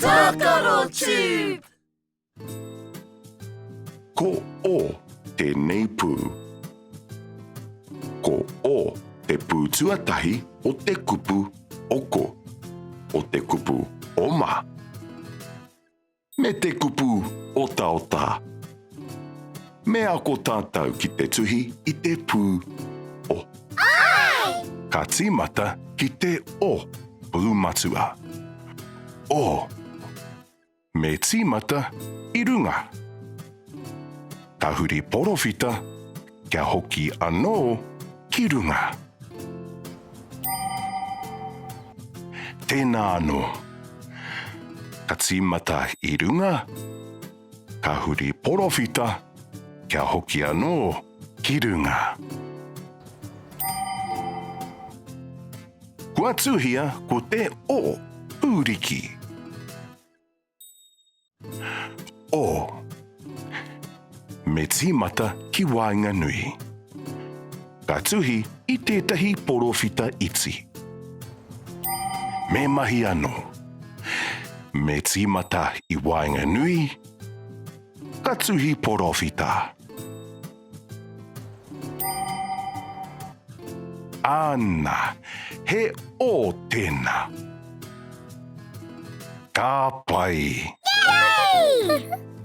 Takaro Tube! Ko o te nei pū. Ko o te pū tuatahi o te kupu oko. O te kupu oma. Me te kupu ota. Mea ko tātou ki te tuhi i te pū o. Ka tīmata ki te o pūmatua. O. Me tīmata i runga. Ka huri porowhita kia hoki anō ki runga. Tēnā anō. Ka tīmata i runga. Ka huri porowhita kia hoki anō ki runga. Kua tuhia ko te o pūriki. O. Me tīmata ki wāinga nui. Ka tuhi i tētahi porowhita iti. Me mahi anō. Me tīmata i wāinga nui. Ka tuhi porowhita. Ana, he o tēnā. Ka pai. Yay!